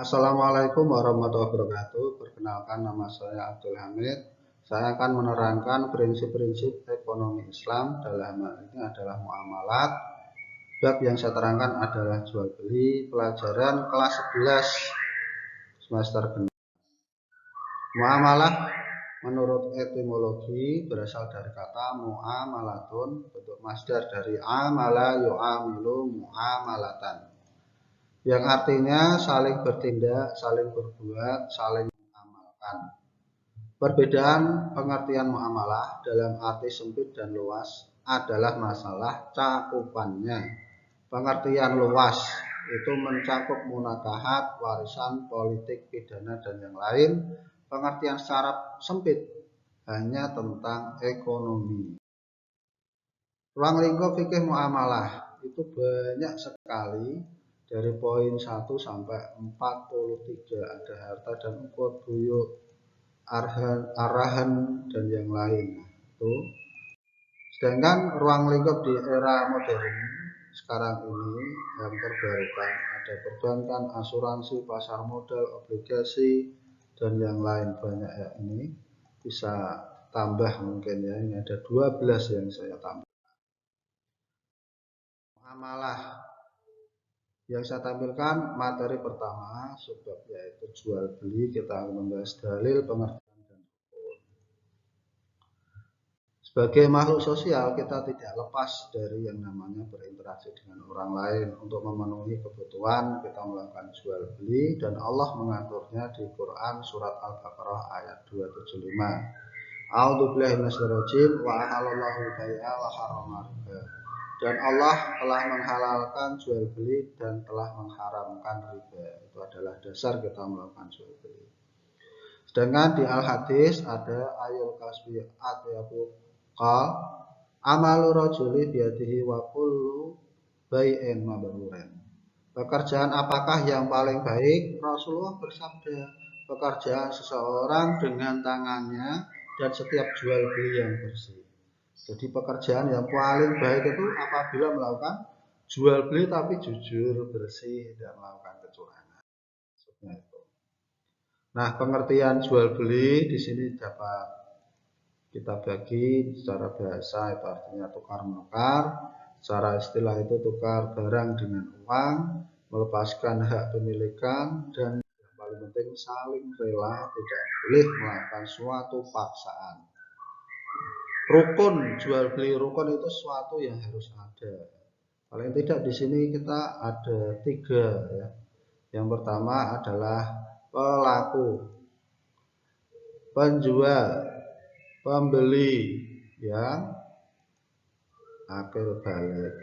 Assalamualaikum warahmatullahi wabarakatuh. Perkenalkan, nama saya Abdul Hamid. Saya akan menerangkan prinsip-prinsip ekonomi Islam. Dalam hal ini adalah muamalat. Bab yang saya terangkan adalah jual beli, pelajaran kelas 11 semester genap. Muamalah menurut etimologi berasal dari kata muamalatun, bentuk masdar dari amala yu'amilu muamalatan, yang artinya saling bertindak, saling berbuat, saling mengamalkan. Perbedaan pengertian muamalah dalam arti sempit dan luas adalah masalah cakupannya. Pengertian luas itu mencakup munakahat, warisan, politik, pidana, dan yang lain. Pengertian secara sempit hanya tentang ekonomi. Ruang lingkup fikih muamalah itu banyak sekali, dari poin 1 sampai 43, ada harta dan ukut, buyuk, arahan, dan yang lain. Itu. Sedangkan ruang lingkup di era modern sekarang ini yang terbarukan ada perbankan, asuransi, pasar modal, obligasi, dan yang lain banyak ya. Ini bisa tambah mungkin ya, ini ada 12 yang saya tambah. Muamalah yang saya tampilkan materi pertama sebab yaitu jual beli. Kita akan membahas dalil, pengertian, dan hukum. Sebagai makhluk sosial, kita tidak lepas dari yang namanya berinteraksi dengan orang lain. Untuk memenuhi kebutuhan kita melakukan jual beli, dan Allah mengaturnya di Quran surat Al-Baqarah ayat 275. A'udzubillahi minasyaitonir rajim wa ahallallahu bai'a wa harrama riba. Dan Allah telah menghalalkan jual beli dan telah mengharamkan riba. Itu adalah dasar kita melakukan jual beli. Sedangkan di Al-Hadis ada ayul kasbi atyabu qal amalu rajuli biyadihi wa kullu bai'in mabrurin. Pekerjaan apakah yang paling baik? Rasulullah bersabda, pekerjaan seseorang dengan tangannya dan setiap jual beli yang bersih. Jadi pekerjaan yang paling baik itu apabila melakukan jual beli tapi jujur, bersih, tidak melakukan kecurangan. Maksudnya itu. Nah, pengertian jual beli di sini dapat kita bagi secara bahasa, itu artinya tukar menukar. Secara istilah itu tukar barang dengan uang, melepaskan hak pemilikan, dan yang paling penting saling rela, tidak boleh melakukan suatu paksaan. Rukun jual beli, rukun itu sesuatu yang harus ada. Paling tidak di sini kita ada 3 ya. Yang pertama adalah pelaku, penjual, pembeli yang akil balik.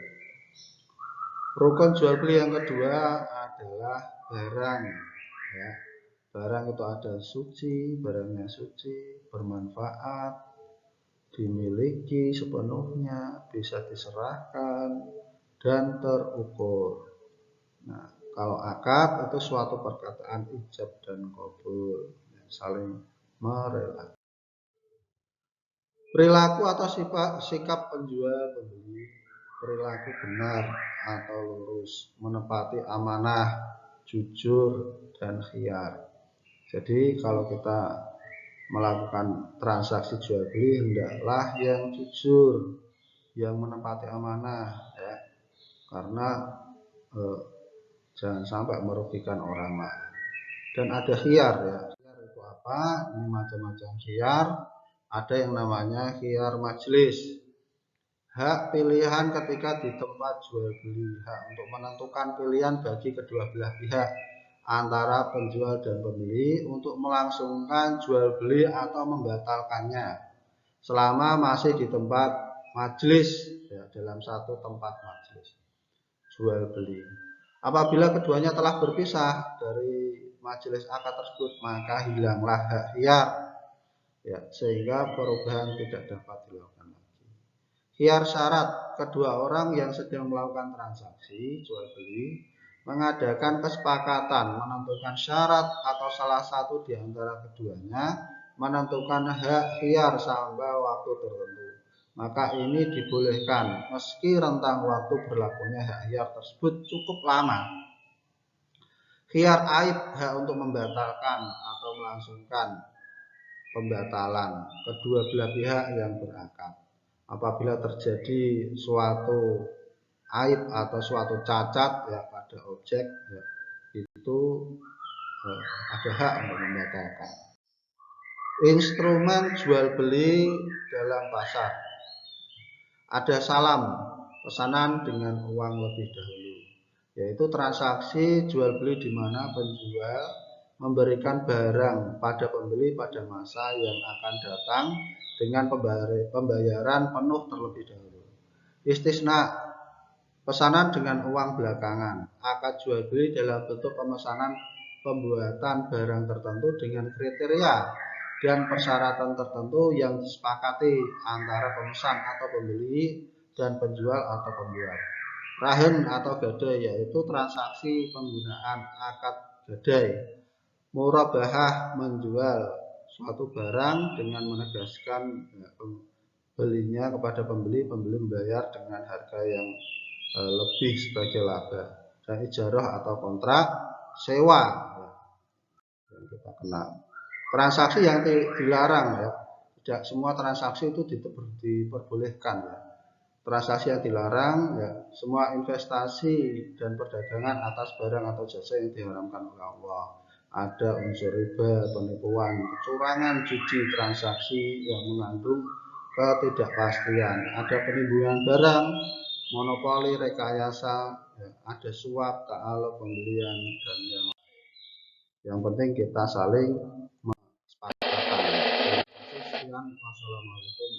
Rukun jual beli yang kedua adalah barang ya. Barang itu ada suci, barangnya suci, bermanfaat, dimiliki sepenuhnya, bisa diserahkan, dan terukur. Nah, kalau akad itu suatu perkataan ijab dan qabul yang saling merelakan. Perilaku atau sikap penjual pembeli, perilaku benar atau lurus, menepati amanah, jujur, dan khiyar. Jadi kalau kita melakukan transaksi jual beli hendaklah yang jujur, yang menepati amanah ya, karena jangan sampai merugikan orang lain. Dan ada khiyar ya. Khiyar itu apa? Ini macam-macam khiyar. Ada yang namanya khiyar majelis, hak pilihan ketika di tempat jual beli, hak untuk menentukan pilihan bagi kedua belah pihak antara penjual dan pembeli untuk melangsungkan jual beli atau membatalkannya selama masih di tempat majelis ya, dalam satu tempat majelis jual beli. Apabila keduanya telah berpisah dari majelis akad tersebut, maka hilanglah hak khiyar ya, sehingga perubahan tidak dapat dilakukan lagi. Khiyar syarat, kedua orang yang sedang melakukan transaksi jual beli mengadakan kesepakatan menentukan syarat atau salah satu di antara keduanya menentukan hak khiyar sampai waktu tertentu, maka ini dibolehkan meski rentang waktu berlakunya hak khiyar tersebut cukup lama. Khiyar aib, hak untuk membatalkan atau melangsungkan pembatalan kedua belah pihak yang berakad. Apabila terjadi suatu aib atau suatu cacat ya pada objek ya, itu ada hak untuk membatalkan. Instrumen jual beli dalam pasar. Ada salam, pesanan dengan uang lebih dahulu, yaitu transaksi jual beli di mana penjual memberikan barang pada pembeli pada masa yang akan datang dengan pembayaran penuh terlebih dahulu. Istisna, pesanan dengan uang belakangan. Akad jual beli dalam bentuk pemesanan pembuatan barang tertentu dengan kriteria dan persyaratan tertentu yang disepakati antara pemesan atau pembeli dan penjual atau pembuat. Rahen atau gadai, yaitu transaksi penggunaan akad gadai. Murabahah, menjual suatu barang dengan menegaskan pembelinya kepada pembeli membayar dengan harga yang lebih sebagai laba. Dan ijarah atau kontrak sewa yang kita kenal. Transaksi yang dilarang ya, tidak semua transaksi itu diperbolehkan ya. Transaksi yang dilarang ya, semua investasi dan perdagangan atas barang atau jasa yang diharamkan oleh Allah. Ada unsur riba, penipuan, kecurangan, judi, transaksi yang mengandung ketidakpastian. Ada penimbunan barang, monopoli, rekayasa, ya, ada suap, ta'aluk, pembelian dan yang penting kita saling kesepakatan. Wassalamualaikum